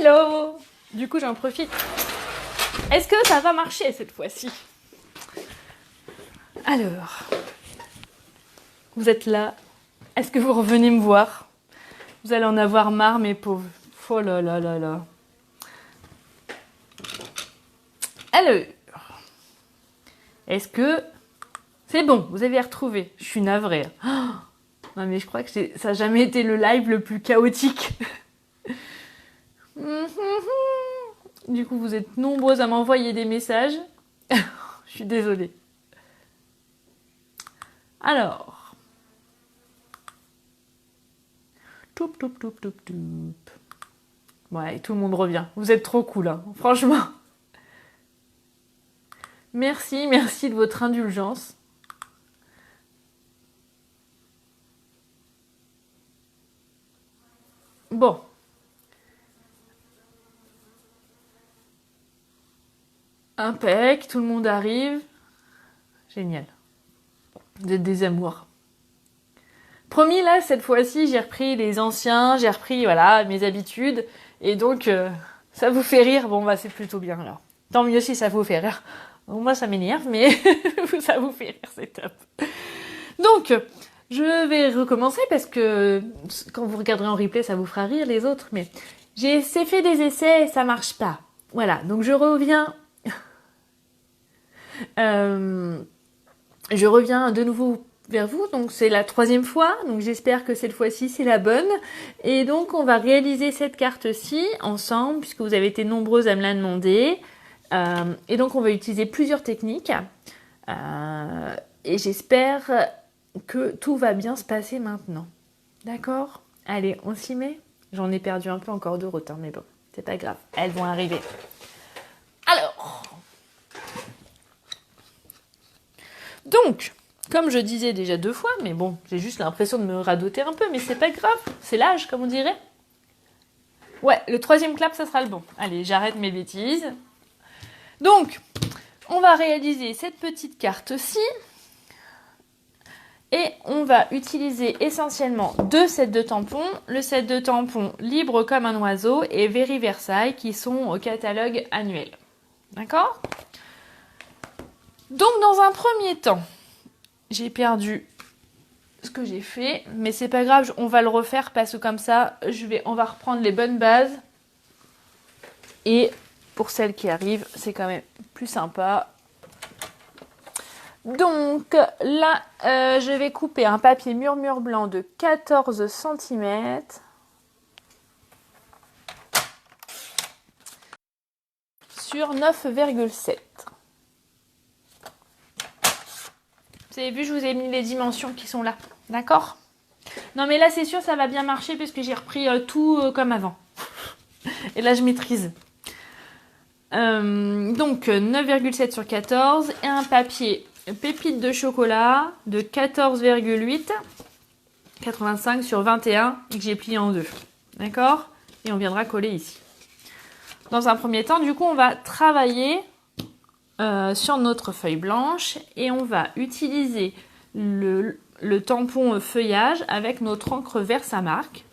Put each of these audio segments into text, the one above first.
Hello! Du coup, j'en profite. Est-ce que ça va marcher cette fois-ci? Alors, vous êtes là. Est-ce que vous revenez me voir? Vous allez en avoir marre, mes pauvres. Oh là là là là. Alors, est-ce que c'est bon? Vous avez retrouvé? Je suis navrée. Oh, non mais je crois que ça n'a jamais été le live le plus chaotique. Du coup, vous êtes nombreuses à m'envoyer des messages. Je suis désolée. Alors. Toup, toup, toup, toup, toup. Ouais, tout le monde revient. Vous êtes trop cool, hein. Franchement. Merci de votre indulgence. Bon. Impec, tout le monde arrive. Génial. Vous êtes des amours. Promis, là, cette fois-ci, j'ai repris les anciens, j'ai repris, voilà, mes habitudes. Et donc, ça vous fait rire. Bon, bah, c'est plutôt bien, alors. Tant mieux si ça vous fait rire. Bon, moi, ça m'énerve, mais ça vous fait rire, c'est top. Donc, je vais recommencer parce que quand vous regarderez en replay, ça vous fera rire les autres. Mais j'ai fait des essais et ça marche pas. Voilà, donc je reviens. Je reviens de nouveau vers vous, donc c'est la 3e fois, donc j'espère que cette fois-ci c'est la bonne. Et donc on va réaliser cette carte-ci ensemble, puisque vous avez été nombreuses à me la demander. Et donc on va utiliser plusieurs techniques. Et j'espère que tout va bien se passer maintenant. D'accord? Allez, on s'y met? J'en ai perdu un peu encore de route, hein, mais bon, c'est pas grave, elles vont arriver. Alors, donc, comme je disais déjà 2 fois, mais bon, j'ai juste l'impression de me radoter un peu, mais c'est pas grave, c'est l'âge, comme on dirait. Ouais, le 3e clap, ça sera le bon. Allez, j'arrête mes bêtises. Donc, on va réaliser cette petite carte-ci. Et on va utiliser essentiellement 2 sets de tampons. Le set de tampons Libre comme un oiseau et Very Versailles qui sont au catalogue annuel. D'accord? Donc, dans un premier temps, j'ai perdu ce que j'ai fait, mais c'est pas grave, on va le refaire parce que comme ça, on va reprendre les bonnes bases. Et pour celles qui arrivent, c'est quand même plus sympa. Donc là, je vais couper un papier murmure blanc de 14 cm. Sur 9,7. Vous avez vu, je vous ai mis les dimensions qui sont là. D'accord? Non mais là, c'est sûr, ça va bien marcher puisque j'ai repris tout comme avant. Et là, je maîtrise. Donc 9,7 sur 14 et un papier pépite de chocolat de 14,8, 85 sur 21 et que j'ai plié en 2. D'accord? Et on viendra coller ici. Dans un premier temps, du coup, on va travailler sur notre feuille blanche et on va utiliser le tampon feuillage avec notre encre Versamark.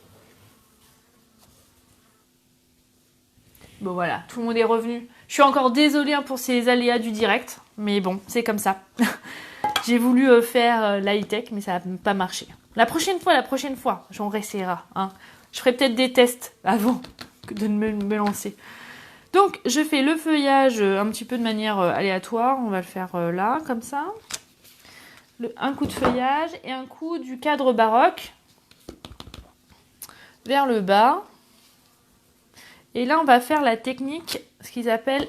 Bon voilà, tout le monde est revenu. Je suis encore désolée pour ces aléas du direct, mais bon, c'est comme ça. J'ai voulu faire l'high-tech, mais ça n'a pas marché. La prochaine fois, j'en réessayera. Hein. Je ferai peut-être des tests avant de me lancer. Donc, je fais le feuillage un petit peu de manière aléatoire. On va le faire là, comme ça. Un coup de feuillage et un coup du cadre baroque vers le bas. Et là, on va faire la technique, ce qui s'appelle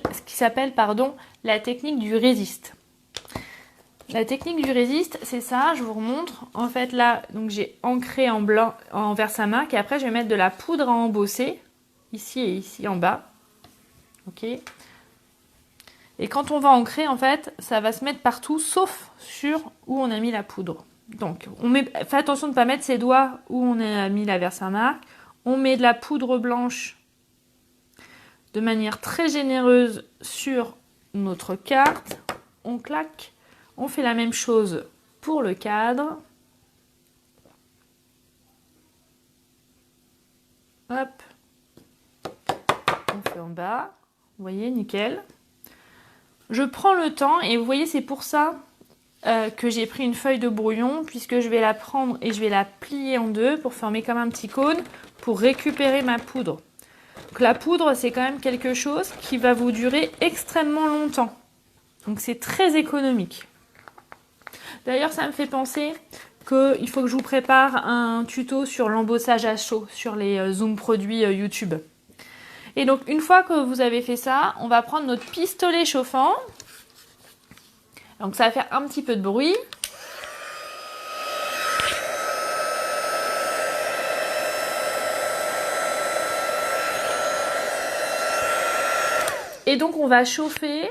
la technique du résiste. La technique du résiste, c'est ça, je vous remontre. En fait, là, donc j'ai ancré en blanc, en Versamark, et après, je vais mettre de la poudre à embosser, ici et ici en bas. Ok. Et quand on va ancrer, en fait, ça va se mettre partout, sauf sur où on a mis la poudre. Donc, faites attention de ne pas mettre ses doigts où on a mis la Versamark. On met de la poudre blanche de manière très généreuse sur notre carte. On claque. On fait la même chose pour le cadre. Hop. peu en bas. Vous voyez, nickel. Je prends le temps et vous voyez, c'est pour ça que j'ai pris une feuille de brouillon, puisque je vais la prendre et je vais la plier en deux pour former comme un petit cône pour récupérer ma poudre. Donc la poudre, c'est quand même quelque chose qui va vous durer extrêmement longtemps. Donc c'est très économique. D'ailleurs, ça me fait penser qu'il faut que je vous prépare un tuto sur l'embossage à chaud, sur les Zoom produits YouTube. Et donc, une fois que vous avez fait ça, on va prendre notre pistolet chauffant. Donc, ça va faire un petit peu de bruit. Et donc, on va chauffer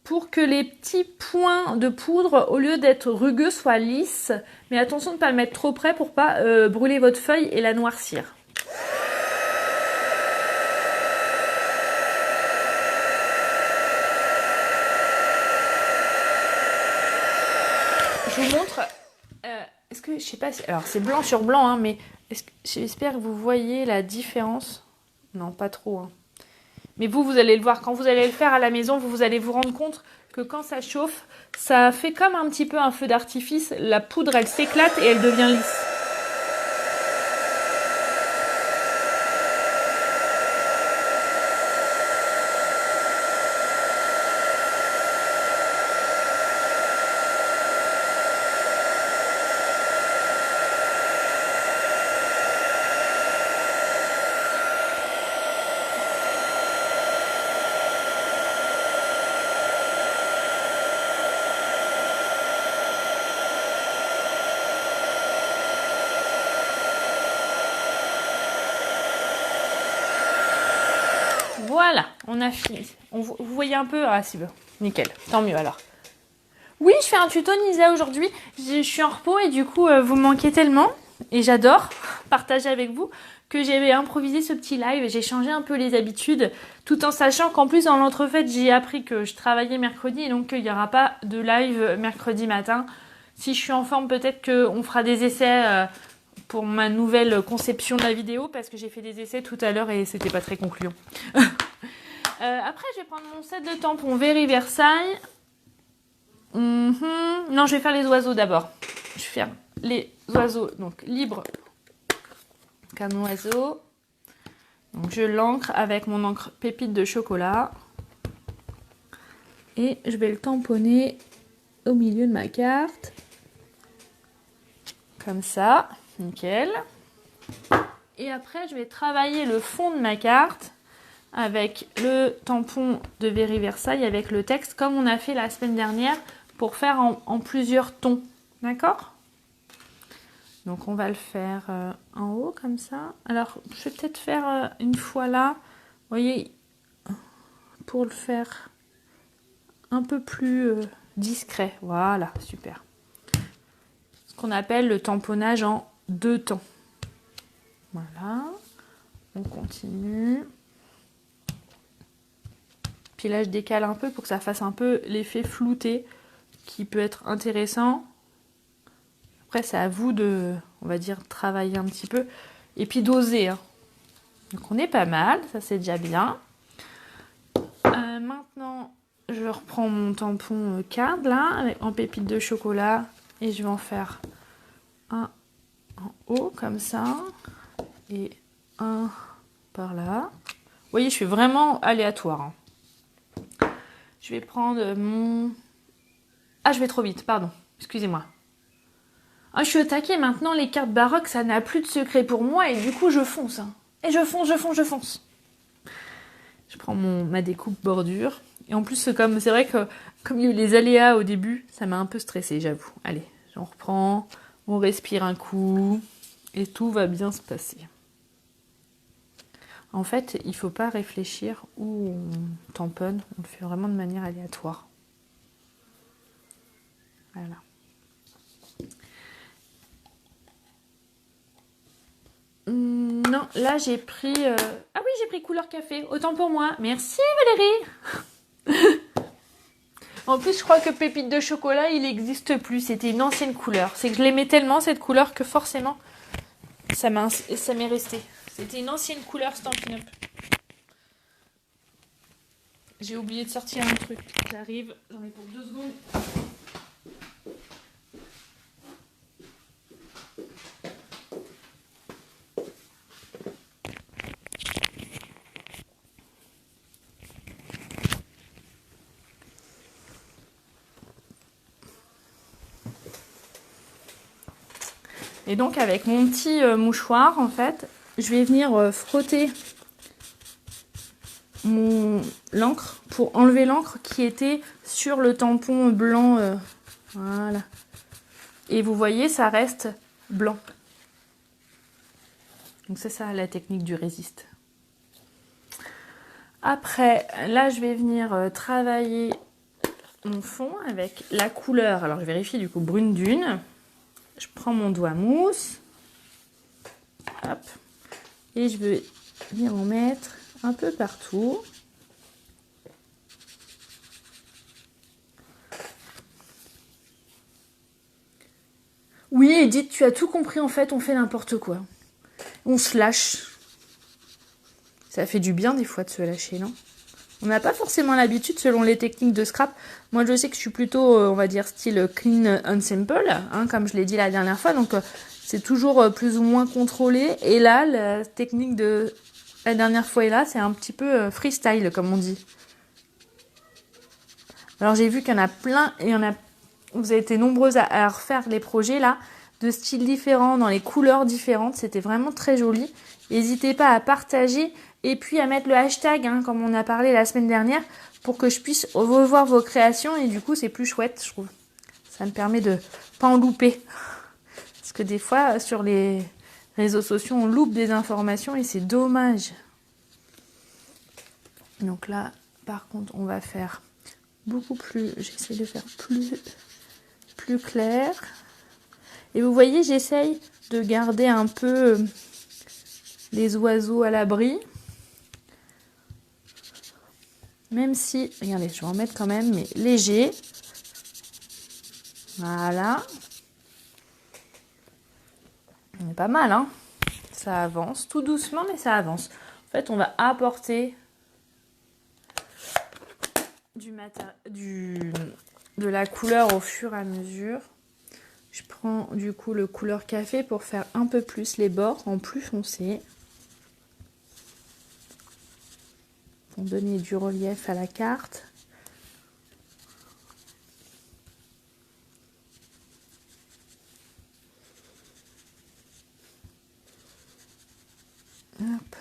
pour que les petits points de poudre, au lieu d'être rugueux, soient lisses. Mais attention de ne pas le mettre trop près pour ne pas brûler votre feuille et la noircir. Je vous montre. Est-ce que je sais pas si, alors c'est blanc sur blanc, hein, mais j'espère que vous voyez la différence. Non, pas trop. Hein. Mais vous allez le voir quand vous allez le faire à la maison. Vous allez vous rendre compte que quand ça chauffe, ça fait comme un petit peu un feu d'artifice. La poudre, elle s'éclate et elle devient lisse. Voilà, on a fini. Vous voyez un peu? Ah, c'est bon. Nickel. Tant mieux alors. Oui, je fais un tuto Nisa aujourd'hui. Je suis en repos et du coup, vous me manquez tellement. Et j'adore partager avec vous que j'ai improvisé ce petit live. J'ai changé un peu les habitudes tout en sachant qu'en plus, dans l'entrefaite, j'ai appris que je travaillais mercredi et donc qu'il n'y aura pas de live mercredi matin. Si je suis en forme, peut-être qu'on fera des essais pour ma nouvelle conception de la vidéo parce que j'ai fait des essais tout à l'heure et c'était pas très concluant. Après, je vais prendre mon set de tampons Very Versailles. Non, je vais faire les oiseaux d'abord. Je vais faire les oiseaux, donc libre comme oiseau. Donc je l'encre avec mon encre pépite de chocolat. Et je vais le tamponner au milieu de ma carte. Comme ça, nickel. Et après, je vais travailler le fond de ma carte avec le tampon de Very Versailles avec le texte comme on a fait la semaine dernière pour faire en plusieurs tons. D'accord? Donc on va le faire en haut comme ça. Alors je vais peut-être faire une fois là. Vous voyez, pour le faire un peu plus discret. Voilà, super. Ce qu'on appelle le tamponnage en deux temps. Voilà. On continue. Puis là, je décale un peu pour que ça fasse un peu l'effet flouté qui peut être intéressant. Après, c'est à vous de, on va dire, travailler un petit peu. Et puis d'oser. Hein. Donc, on est pas mal. Ça, c'est déjà bien. Maintenant, je reprends mon tampon card, là, en pépite de chocolat. Et je vais en faire un en haut, comme ça. Et un par là. Vous voyez, je suis vraiment aléatoire. Hein. Je vais prendre mon... Ah, je vais trop vite, pardon. Excusez-moi. Ah, je suis au taquet. Maintenant, les cartes baroques, ça n'a plus de secret pour moi. Et du coup, je fonce. Hein. Et je fonce. Je prends ma découpe bordure. Et en plus, c'est vrai que comme il y a eu les aléas au début, ça m'a un peu stressée, j'avoue. Allez, j'en reprends. On respire un coup. Et tout va bien se passer. En fait, il ne faut pas réfléchir où on tamponne. On le fait vraiment de manière aléatoire. Voilà. Non, là j'ai pris... Ah oui, j'ai pris couleur café. Autant pour moi. Merci Valérie. En plus, je crois que pépite de chocolat, il n'existe plus. C'était une ancienne couleur. C'est que je l'aimais tellement, cette couleur, que forcément, ça m'est resté. C'était une ancienne couleur Stampin' Up. J'ai oublié de sortir un truc. J'arrive, j'en ai pour 2 secondes. Et donc avec mon petit mouchoir, en fait, je vais venir frotter l'encre pour enlever l'encre qui était sur le tampon blanc. Voilà. Et vous voyez, ça reste blanc. Donc c'est ça la technique du résiste. Après, là, je vais venir travailler mon fond avec la couleur. Alors, je vérifie du coup brune dune. Je prends mon doigt mousse. Hop. Et je vais venir en mettre un peu partout. Oui, Edith, tu as tout compris. En fait, on fait n'importe quoi. On se lâche. Ça fait du bien des fois de se lâcher, non? On n'a pas forcément l'habitude selon les techniques de scrap. Moi, je sais que je suis plutôt, on va dire, style clean and simple, hein, comme je l'ai dit la dernière fois. Donc, c'est toujours plus ou moins contrôlé. Et là, la technique de la dernière fois et là, c'est un petit peu freestyle, comme on dit. Alors, j'ai vu qu'il y en a plein. Et vous avez été nombreuses à refaire les projets, là, de styles différents, dans les couleurs différentes. C'était vraiment très joli. N'hésitez pas à partager. Et puis à mettre le hashtag, hein, comme on a parlé la semaine dernière, pour que je puisse revoir vos créations. Et du coup, c'est plus chouette, je trouve. Ça me permet de pas en louper. Parce que des fois, sur les réseaux sociaux, on loupe des informations et c'est dommage. Donc là, par contre, on va faire beaucoup plus... J'essaie de faire plus clair. Et vous voyez, j'essaye de garder un peu les oiseaux à l'abri. Même si, regardez, je vais en mettre quand même, mais léger. Voilà. On est pas mal, hein. Ça avance, tout doucement, mais ça avance. En fait, on va apporter de la couleur au fur et à mesure. Je prends du coup le couleur café pour faire un peu plus les bords en plus foncé. Pour donner du relief à la carte. Hop.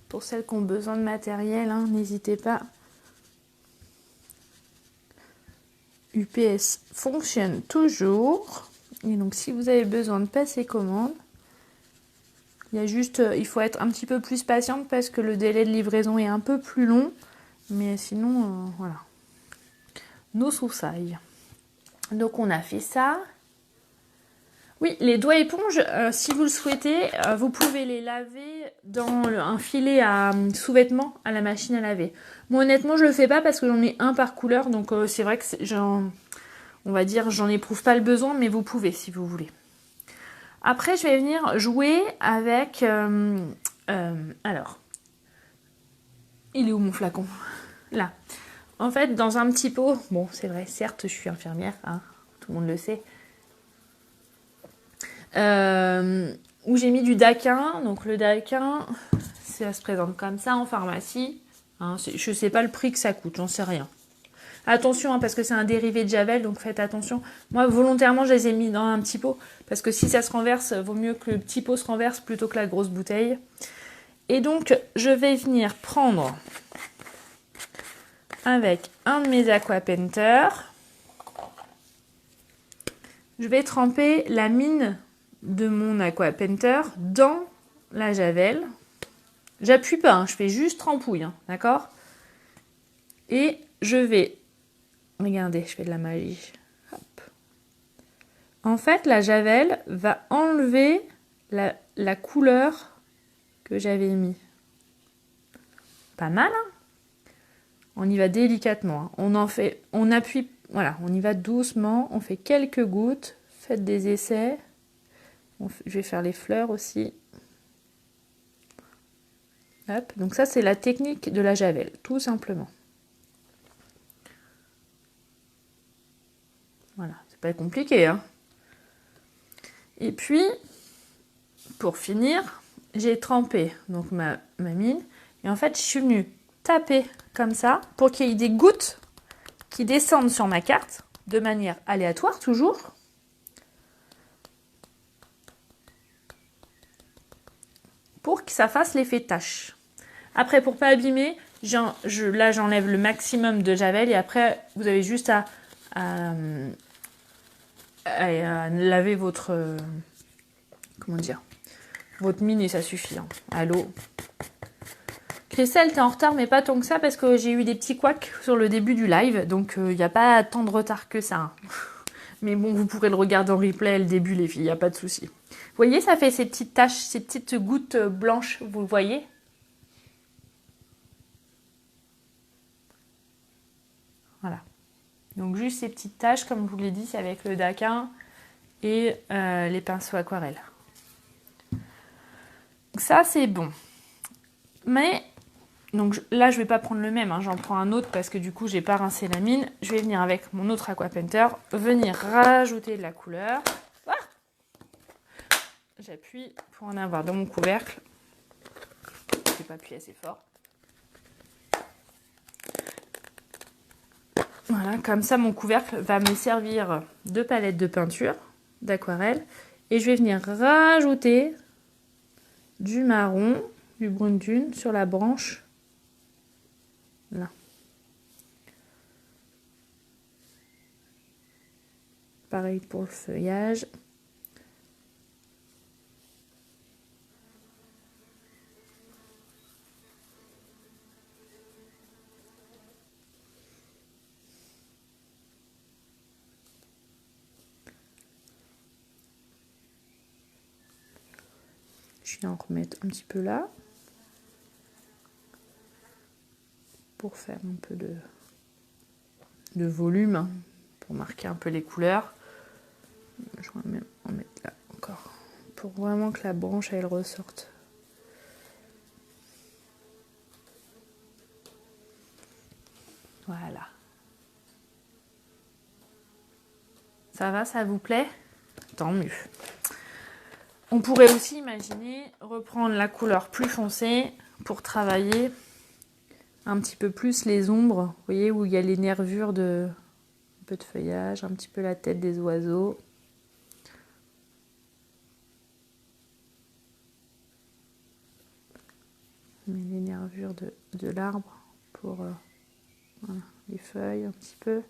Pour celles qui ont besoin de matériel, hein, n'hésitez pas. UPS fonctionne toujours. Et donc si vous avez besoin de passer commande, il faut être un petit peu plus patiente parce que le délai de livraison est un peu plus long. Mais sinon, voilà. Nos soussailles. Donc on a fait ça. Oui, les doigts éponges, si vous le souhaitez, vous pouvez les laver dans un filet à sous-vêtements à la machine à laver. Moi honnêtement, je le fais pas parce que j'en ai un par couleur. Donc c'est vrai que on va dire, j'en éprouve pas le besoin, mais vous pouvez si vous voulez. Après, je vais venir jouer avec... alors, il est où mon flacon? Là. En fait, dans un petit pot... Bon, c'est vrai, certes, je suis infirmière, hein, tout le monde le sait. Où j'ai mis du daquin. Donc le daquin, ça se présente comme ça en pharmacie. Hein, je sais pas le prix que ça coûte, j'en sais rien. Attention, hein, parce que c'est un dérivé de Javel, donc faites attention. Moi, volontairement, je les ai mis dans un petit pot, parce que si ça se renverse, vaut mieux que le petit pot se renverse plutôt que la grosse bouteille. Et donc, je vais venir prendre avec un de mes Aqua Painter. Je vais tremper la mine de mon Aqua Painter dans la Javel. J'appuie pas, hein, je fais juste trempouille, hein, d'accord? Et je vais... Regardez, je fais de la magie. Hop. En fait, la Javel va enlever la couleur que j'avais mis. Pas mal, hein? On y va délicatement. Hein. On appuie, voilà, on y va doucement. On fait quelques gouttes. Faites des essais. Je vais faire les fleurs aussi. Hop, donc ça c'est la technique de la javel, tout simplement. Voilà, c'est pas compliqué, hein. Et puis, pour finir, j'ai trempé donc ma mine. Et en fait, je suis venue taper comme ça pour qu'il y ait des gouttes qui descendent sur ma carte de manière aléatoire toujours. Pour que ça fasse l'effet tache. Après, pour pas abîmer, là j'enlève le maximum de javel et après vous avez juste à laver votre comment dire, votre mine et ça suffit, hein, à l'eau. Christelle, t'es en retard, mais pas tant que ça parce que j'ai eu des petits couacs sur le début du live, donc il n'y a pas tant de retard que ça, hein. Mais bon, vous pourrez le regarder en replay, le début les filles, il n'y a pas de souci. Vous voyez, ça fait ces petites taches, ces petites gouttes blanches, vous le voyez? Voilà. Donc juste ces petites taches, comme je vous l'ai dit, c'est avec le daquin et les pinceaux aquarelles. Donc ça, c'est bon. Mais, donc là, je ne vais pas prendre le même, hein, j'en prends un autre parce que du coup, j'ai pas rincé la mine. Je vais venir avec mon autre Aqua Painter, venir rajouter de la couleur. Ah, j'appuie pour en avoir dans mon couvercle. Je ne vais pas appuyer assez fort. Voilà, comme ça mon couvercle va me servir de palette de peinture, d'aquarelle. Et je vais venir rajouter du marron, du brune dune sur la branche. Là. Pareil pour le feuillage. Je vais en remettre un petit peu là pour faire un peu de volume, hein, pour marquer un peu les couleurs. Je vais même en mettre là encore pour vraiment que la branche elle ressorte. Voilà. Ça va, ça vous plaît? Tant mieux. On pourrait aussi imaginer reprendre la couleur plus foncée pour travailler un petit peu plus les ombres. Vous voyez où il y a les nervures de un peu de feuillage, un petit peu la tête des oiseaux. On met les nervures de l'arbre pour voilà, les feuilles un petit peu.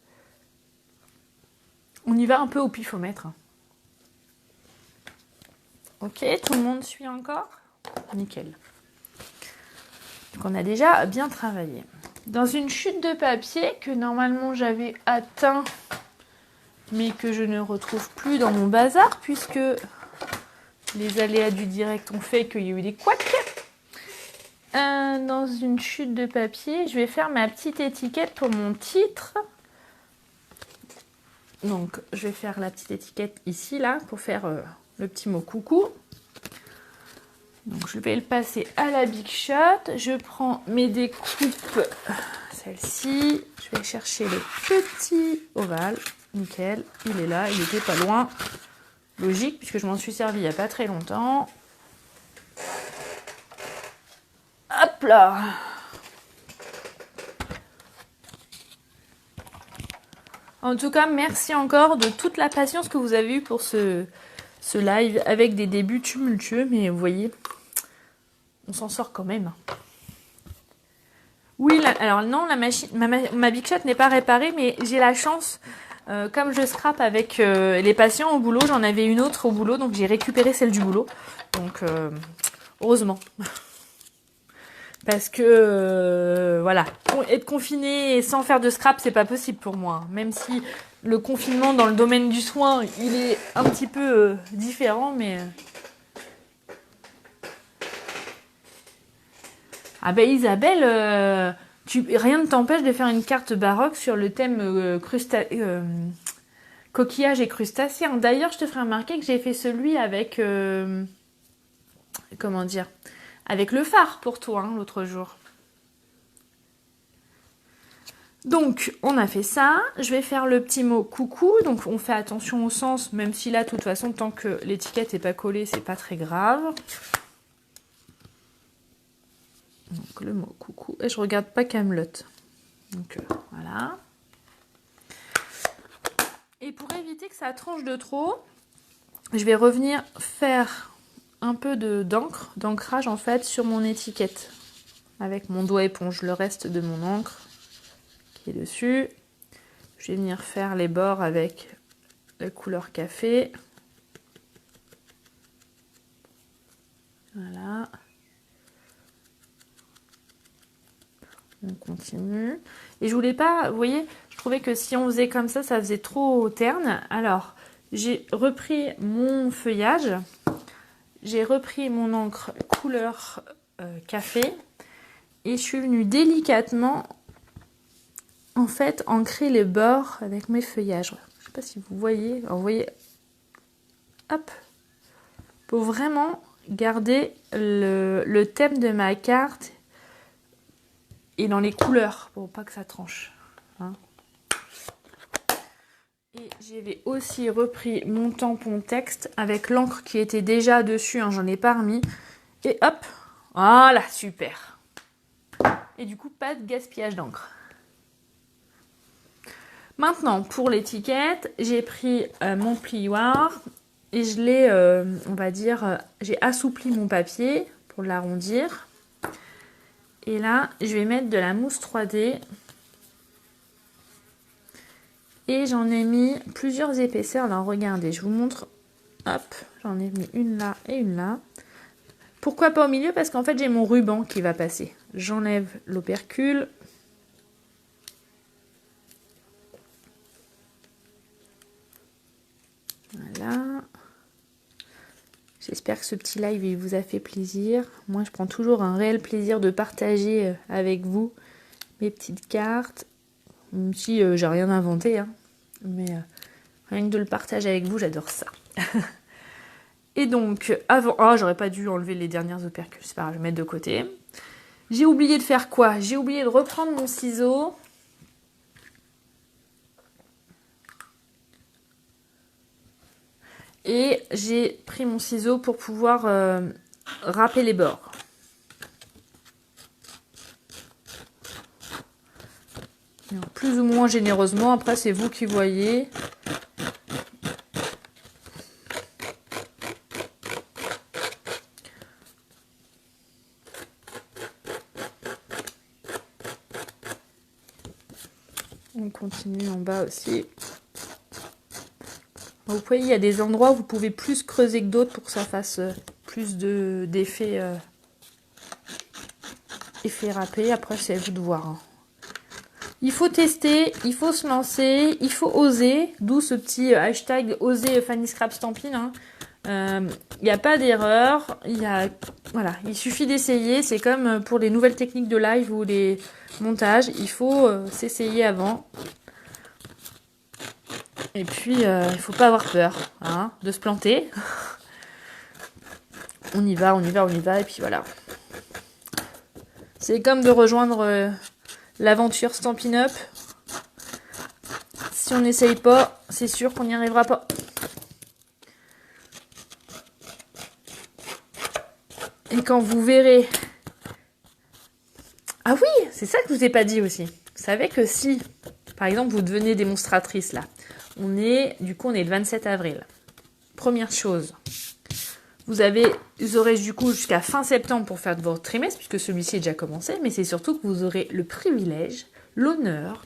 On y va un peu au pifomètre. Ok, tout le monde suit encore? Nickel. Donc on a déjà bien travaillé. Dans une chute de papier que normalement j'avais atteint, mais que je ne retrouve plus dans mon bazar, puisque les aléas du direct ont fait qu'il y a eu des couacs. Dans une chute de papier, je vais faire ma petite étiquette pour mon titre. Donc je vais faire la petite étiquette ici, là, pour faire le petit mot coucou. Donc je vais le passer à la Big Shot. Je prends mes découpes, celle-ci. Je vais chercher le petit ovale. Nickel, il est là, il n'était pas loin. Logique, puisque je m'en suis servi il n'y a pas très longtemps. Hop là! En tout cas, merci encore de toute la patience que vous avez eue pour ce live avec des débuts tumultueux, mais vous voyez, on s'en sort quand même. Oui, alors non, la machine, ma Big Shot n'est pas réparée, mais j'ai la chance, comme je scrape avec les patients au boulot, j'en avais une autre au boulot, donc j'ai récupéré celle du boulot. Donc, heureusement. Parce que, voilà, être confiné sans faire de scrap, c'est pas possible pour moi. Même si le confinement dans le domaine du soin, il est un petit peu différent, mais... Ah ben Isabelle, rien ne t'empêche de faire une carte baroque sur le thème coquillage et crustacés. D'ailleurs, je te ferai remarquer que j'ai fait celui avec... comment dire ? avec le phare pour toi l'autre jour. Donc, on a fait ça. Je vais faire le petit mot coucou. Donc, on fait attention au sens, même si là, de toute façon, tant que l'étiquette n'est pas collée, c'est pas très grave. Donc, le mot coucou. Et je regarde pas Kaamelott. Donc, voilà. Et pour éviter que ça tranche de trop, je vais revenir faire un peu d'ancrage en fait sur mon étiquette. Avec mon doigt éponge, le reste de mon encre qui est dessus. Je vais venir faire les bords avec la couleur café. Voilà. On continue. Et je voulais pas, vous voyez, je trouvais que si on faisait comme ça faisait trop terne. Alors, j'ai repris mon feuillage. J'ai repris mon encre couleur café. Et je suis venue délicatement en fait ancrer les bords avec mes feuillages. Je sais pas si vous voyez. Alors, vous voyez, hop, pour vraiment garder le thème de ma carte et dans les couleurs pour pas que ça tranche. Hein. Et j'avais aussi repris mon tampon texte avec l'encre qui était déjà dessus. Hein, j'en ai pas remis. Et hop, voilà, super. Et du coup, pas de gaspillage d'encre. Maintenant, pour l'étiquette, j'ai pris mon plioir et je l'ai, on va dire, j'ai assoupli mon papier pour l'arrondir. Et là, je vais mettre de la mousse 3D. Et j'en ai mis plusieurs épaisseurs. Alors, regardez, je vous montre. Hop, j'en ai mis une là et une là. Pourquoi pas au milieu? Parce qu'en fait, j'ai mon ruban qui va passer. J'enlève l'opercule. Voilà. J'espère que ce petit live il vous a fait plaisir. Moi, je prends toujours un réel plaisir de partager avec vous mes petites cartes. Même si j'ai rien inventé. Hein. Mais rien que de le partager avec vous, j'adore ça. Et donc, avant... Oh, j'aurais pas dû enlever les dernières opercules. C'est pas grave, je vais mettre de côté. J'ai oublié de faire quoi? J'ai oublié de reprendre mon ciseau. Et j'ai pris mon ciseau pour pouvoir râper les bords. Plus ou moins généreusement, après c'est vous qui voyez. On continue en bas aussi. Vous voyez, il y a des endroits où vous pouvez plus creuser que d'autres pour que ça fasse plus d'effet effet râpé. Après, c'est à vous de voir. Hein. Il faut tester, il faut se lancer, il faut oser. D'où ce petit hashtag oser Fanny Scrap Stampin'. Hein. Il n'y a pas d'erreur. Voilà, il suffit d'essayer. C'est comme pour les nouvelles techniques de live ou les montages. Il faut s'essayer avant. Et puis, il ne faut pas avoir peur hein, de se planter. On y va, on y va, on y va. Et puis voilà. C'est comme de rejoindre l'aventure Stampin' Up. Si on n'essaye pas, c'est sûr qu'on n'y arrivera pas. Et quand vous verrez... Ah oui, c'est ça que je vous ai pas dit aussi. Vous savez que si, par exemple, vous devenez démonstratrice là, on est le 27 avril. Première chose, vous aurez du coup jusqu'à fin septembre pour faire votre trimestre, puisque celui-ci est déjà commencé, mais c'est surtout que vous aurez le privilège, l'honneur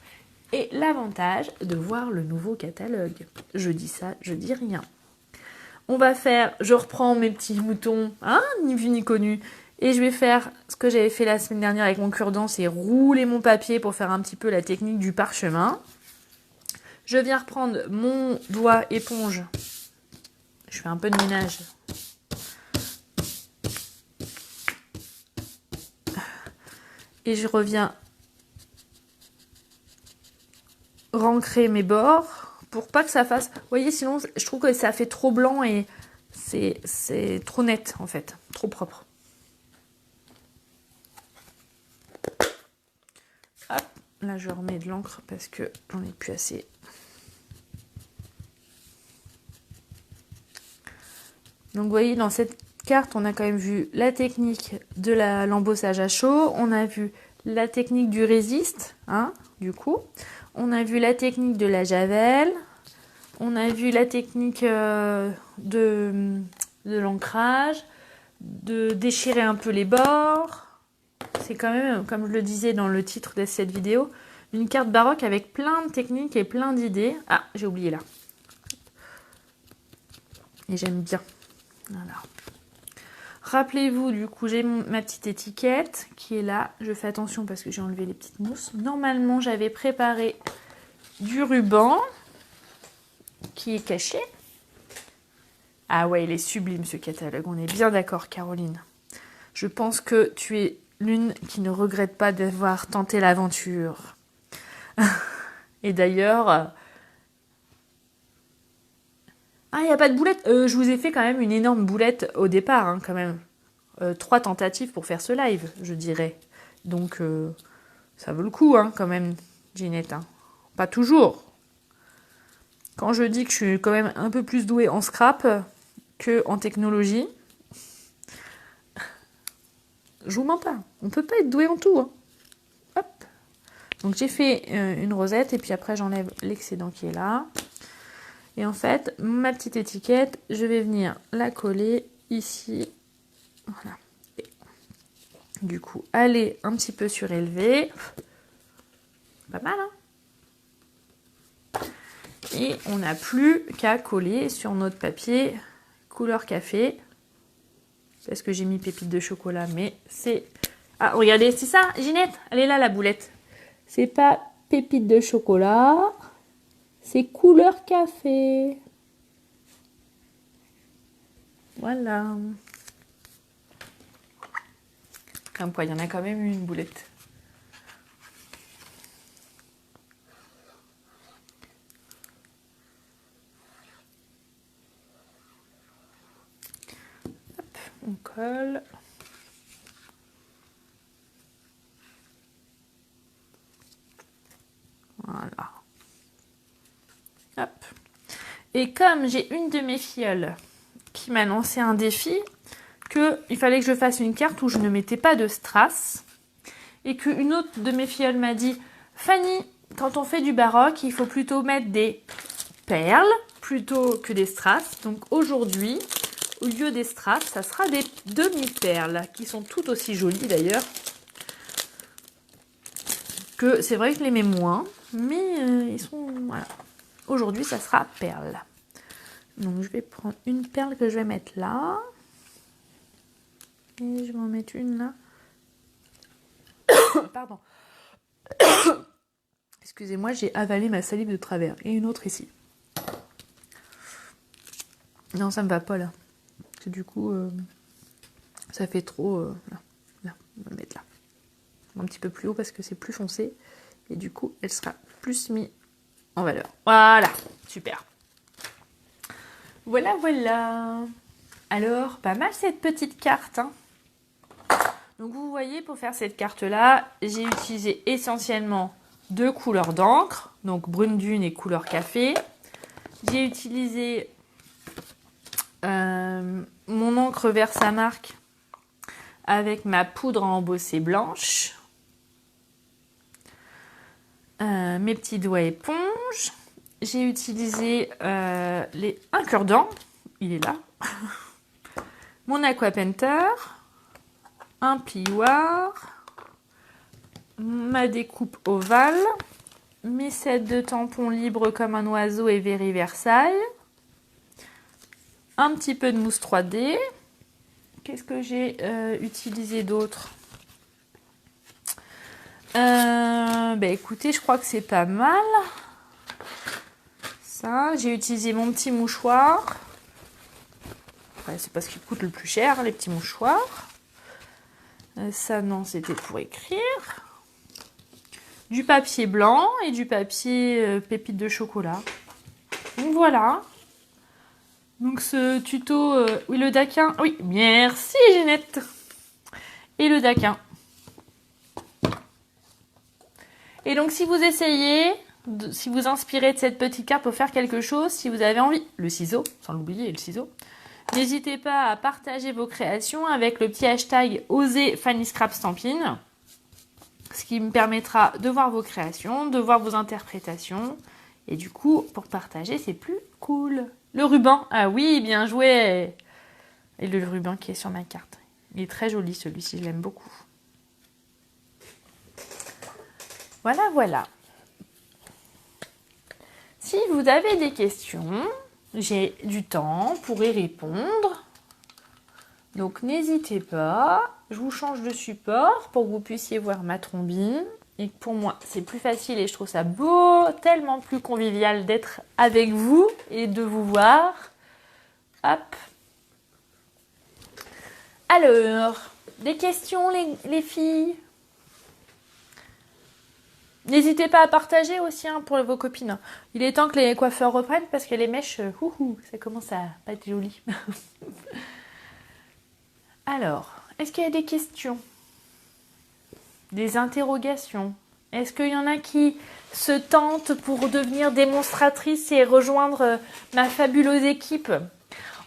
et l'avantage de voir le nouveau catalogue. Je dis ça, je dis rien. On va faire, je reprends mes petits moutons, hein, ni vu ni connu, et je vais faire ce que j'avais fait la semaine dernière avec mon cure-dent, c'est rouler mon papier pour faire un petit peu la technique du parchemin. Je viens reprendre mon doigt éponge. Je fais un peu de ménage. Et je reviens rancrer mes bords pour pas que ça fasse... Vous voyez, sinon, je trouve que ça fait trop blanc et c'est trop net, en fait. Trop propre. Là, je remets de l'encre parce que j'en ai plus assez. Donc, vous voyez, dans cette carte, on a quand même vu la technique de l'embossage à chaud. On a vu la technique du résiste, hein, du coup. On a vu la technique de la javel. On a vu la technique de l'ancrage, de déchirer un peu les bords. C'est quand même, comme je le disais dans le titre de cette vidéo, une carte baroque avec plein de techniques et plein d'idées. Ah, j'ai oublié là. Et j'aime bien. Voilà. Rappelez-vous, du coup, j'ai ma petite étiquette qui est là. Je fais attention parce que j'ai enlevé les petites mousses. Normalement, j'avais préparé du ruban qui est caché. Ah ouais, il est sublime ce catalogue. On est bien d'accord, Caroline. Je pense que tu es l'une qui ne regrette pas d'avoir tenté l'aventure. Et d'ailleurs... Ah, il n'y a pas de boulette. Je vous ai fait quand même une énorme boulette au départ, hein, quand même. 3 tentatives pour faire ce live, je dirais. Donc, ça vaut le coup, hein, quand même, Ginette. Hein. Pas toujours. Quand je dis que je suis quand même un peu plus douée en scrap qu'en technologie, je vous mens pas. On peut pas être doué en tout. Hein. Hop. Donc, j'ai fait une rosette et puis après, j'enlève l'excédent qui est là. Et en fait, ma petite étiquette, je vais venir la coller ici. Voilà. Et du coup, aller un petit peu surélever. Pas mal, hein? Et on n'a plus qu'à coller sur notre papier couleur café. Parce que j'ai mis pépite de chocolat, mais c'est... Ah, regardez, c'est ça, Ginette? Elle est là, la boulette. C'est pas pépite de chocolat, c'est couleur café. Voilà. Comme quoi, il y en a quand même une boulette. Hop, on colle. Voilà. Hop. Et comme j'ai une de mes filleules qui m'a lancé un défi, qu'il fallait que je fasse une carte où je ne mettais pas de strass, et qu'une autre de mes filleules m'a dit « Fanny, quand on fait du baroque, il faut plutôt mettre des perles plutôt que des strass. » Donc aujourd'hui, au lieu des strass, ça sera des demi-perles, qui sont toutes aussi jolies d'ailleurs. Que c'est vrai que je les mets moins, mais ils sont... Voilà. Aujourd'hui, ça sera perles. Donc je vais prendre une perle que je vais mettre là. Et je vais en mettre une là. Pardon. Excusez-moi, j'ai avalé ma salive de travers. Et une autre ici. Non, ça me va pas là. Parce que du coup, ça fait trop... Là, là, on va le mettre là. Un petit peu plus haut parce que c'est plus foncé. Et du coup, elle sera plus mise en valeur. Voilà, super. Voilà, voilà. Alors, pas mal cette petite carte, hein. Donc vous voyez, pour faire cette carte-là, j'ai utilisé essentiellement 2 couleurs d'encre, donc brune dune et couleur café. J'ai utilisé mon encre Versamark avec ma poudre à embosser blanche. Mes petits doigts éponges. J'ai utilisé un cure-dent, il est là. Mon aqua painter. Un plioir, ma découpe ovale, mes sets de tampons libres comme un oiseau et Very Versailles, un petit peu de mousse 3D. Qu'est-ce que j'ai utilisé d'autre? Écoutez, je crois que c'est pas mal. Ça, j'ai utilisé mon petit mouchoir. Ouais, c'est parce qu'il coûte le plus cher, hein, les petits mouchoirs. Ça, non, c'était pour écrire. Du papier blanc et du papier pépite de chocolat. Donc voilà. Donc ce tuto... oui, le daquin. Oui, merci Ginette. Et le daquin. Et donc si vous essayez, si vous inspirez de cette petite carte pour faire quelque chose, si vous avez envie, le ciseau, sans l'oublier, le ciseau, n'hésitez pas à partager vos créations avec le petit hashtag Osez Fanny Scrap Stampin', ce qui me permettra de voir vos créations, de voir vos interprétations. Et du coup, pour partager, c'est plus cool. Le ruban, ah oui, bien joué. Et le ruban qui est sur ma carte. Il est très joli celui-ci, je l'aime beaucoup. Voilà, voilà. Si vous avez des questions, j'ai du temps pour y répondre. Donc n'hésitez pas. Je vous change de support pour que vous puissiez voir ma trombine. Et pour moi, c'est plus facile et je trouve ça beau, tellement plus convivial d'être avec vous et de vous voir. Hop. Alors, des questions les filles? N'hésitez pas à partager aussi pour vos copines. Il est temps que les coiffeurs reprennent parce que les mèches, ça commence à pas être joli. Alors, est-ce qu'il y a des questions? Des interrogations? Est-ce qu'il y en a qui se tentent pour devenir démonstratrice et rejoindre ma fabuleuse équipe?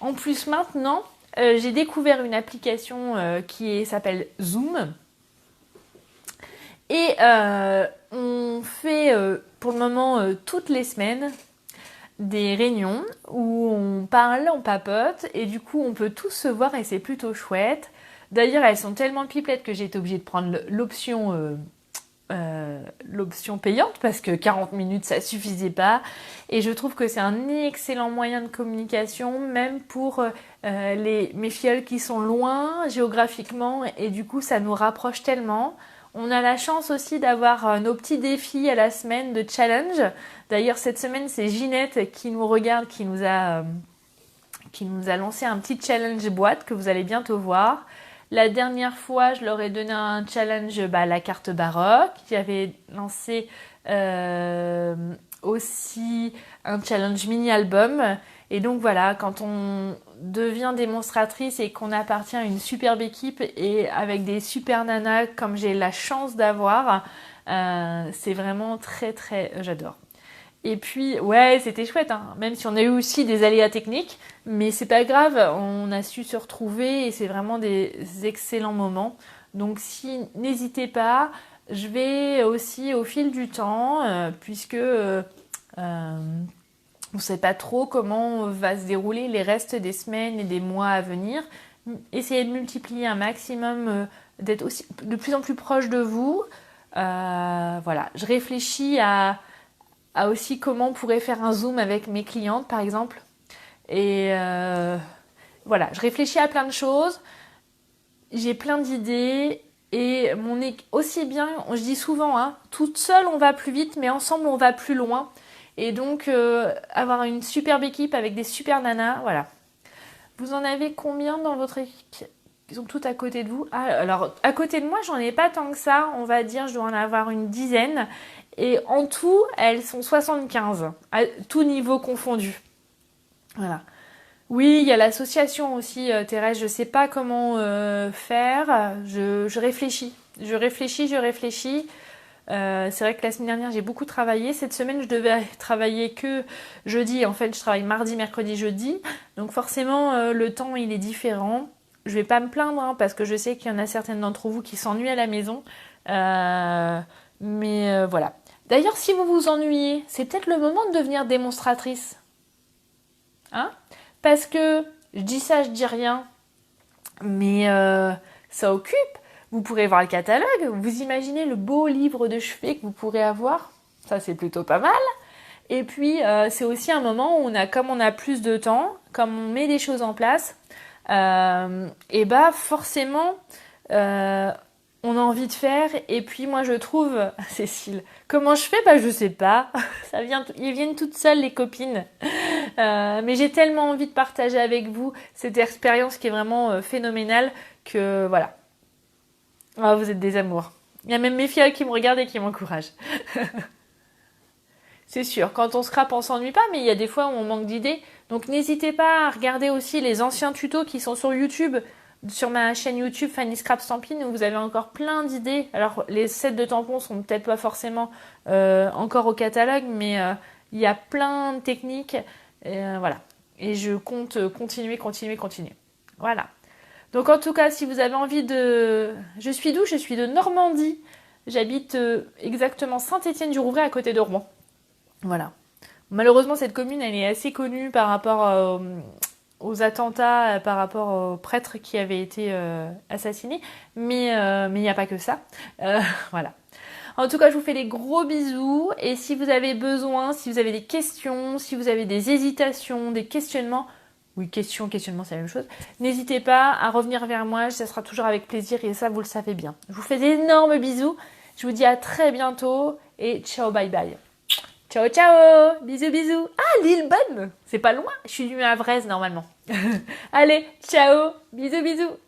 En plus, maintenant, j'ai découvert une application qui s'appelle Zoom. Et on fait pour le moment toutes les semaines des réunions où on parle, on papote et du coup on peut tous se voir et c'est plutôt chouette. D'ailleurs elles sont tellement pipelettes que j'ai été obligée de prendre l'option payante parce que 40 minutes ça suffisait pas et je trouve que c'est un excellent moyen de communication même pour mes filleuls qui sont loin géographiquement et du coup ça nous rapproche tellement. On a la chance aussi d'avoir nos petits défis à la semaine de challenge. D'ailleurs, cette semaine, c'est Ginette qui nous regarde, qui nous a lancé un petit challenge boîte que vous allez bientôt voir. La dernière fois, je leur ai donné un challenge, la carte baroque. J'avais lancé aussi un challenge mini-album. Et donc voilà, quand on devient démonstratrice et qu'on appartient à une superbe équipe et avec des super nanas comme j'ai la chance d'avoir, c'est vraiment très très... j'adore. Et puis, ouais, c'était chouette, hein, même si on a eu aussi des aléas techniques, mais c'est pas grave, on a su se retrouver et c'est vraiment des excellents moments. Donc n'hésitez pas, je vais aussi au fil du temps, puisque... on ne sait pas trop comment va se dérouler les restes des semaines et des mois à venir. Essayez de multiplier un maximum, d'être aussi de plus en plus proche de vous. Voilà, je réfléchis à aussi comment on pourrait faire un Zoom avec mes clientes, par exemple. Et voilà, je réfléchis à plein de choses. J'ai plein d'idées. Et aussi bien, je dis souvent, toute seule on va plus vite, mais ensemble on va plus loin. Et donc, avoir une superbe équipe avec des super nanas, voilà. Vous en avez combien dans votre équipe? Ils sont toutes à côté de vous. Ah, alors, à côté de moi, j'en ai pas tant que ça. On va dire, je dois en avoir une dizaine. Et en tout, elles sont 75, à tout niveau confondu. Voilà. Oui, il y a l'association aussi, Thérèse. Je sais pas comment faire. Je réfléchis. Je réfléchis. C'est vrai que la semaine dernière j'ai beaucoup travaillé. Cette semaine je devais travailler que jeudi. En fait je travaille mardi, mercredi, jeudi. Donc forcément le temps il est différent. Je vais pas me plaindre parce que je sais qu'il y en a certaines d'entre vous qui s'ennuient à la maison. Mais voilà. D'ailleurs si vous vous ennuyez, c'est peut-être le moment de devenir démonstratrice. Parce que je dis ça, je dis rien. Mais ça occupe. Vous pourrez voir le catalogue, vous imaginez le beau livre de chevet que vous pourrez avoir. Ça, c'est plutôt pas mal. Et puis, c'est aussi un moment où comme on a plus de temps, comme on met des choses en place, forcément, on a envie de faire. Et puis, moi, je trouve, Cécile, comment je fais? Je sais pas. Ils viennent toutes seules, les copines. Mais j'ai tellement envie de partager avec vous cette expérience qui est vraiment phénoménale que, voilà. Oh, vous êtes des amours. Il y a même mes filles qui me regardent et qui m'encouragent. C'est sûr, quand on scrape, on s'ennuie pas, mais il y a des fois où on manque d'idées. Donc n'hésitez pas à regarder aussi les anciens tutos qui sont sur YouTube. sur ma chaîne YouTube Fanny Scrap Stampin où vous avez encore plein d'idées. Alors les sets de tampons sont peut-être pas forcément encore au catalogue, mais il y a plein de techniques. Voilà. Et je compte continuer. Voilà. Donc en tout cas, si vous avez envie de... Je suis d'où? Je suis de Normandie. J'habite exactement Saint-Étienne-du-Rouvray à côté de Rouen. Voilà. Malheureusement, cette commune, elle est assez connue par rapport aux attentats, par rapport au prêtre qui avait été assassiné. Mais il n'y a pas que ça. Voilà. En tout cas, je vous fais des gros bisous. Et si vous avez besoin, si vous avez des questions, si vous avez des hésitations, des questionnements, oui, questionnement, c'est la même chose. N'hésitez pas à revenir vers moi, ça sera toujours avec plaisir et ça, vous le savez bien. Je vous fais d'énormes bisous. Je vous dis à très bientôt et ciao, bye bye. Ciao, ciao. Bisous, bisous. Ah, Lillebonne, c'est pas loin. Je suis du Havraise normalement. Allez, ciao. Bisous, bisous.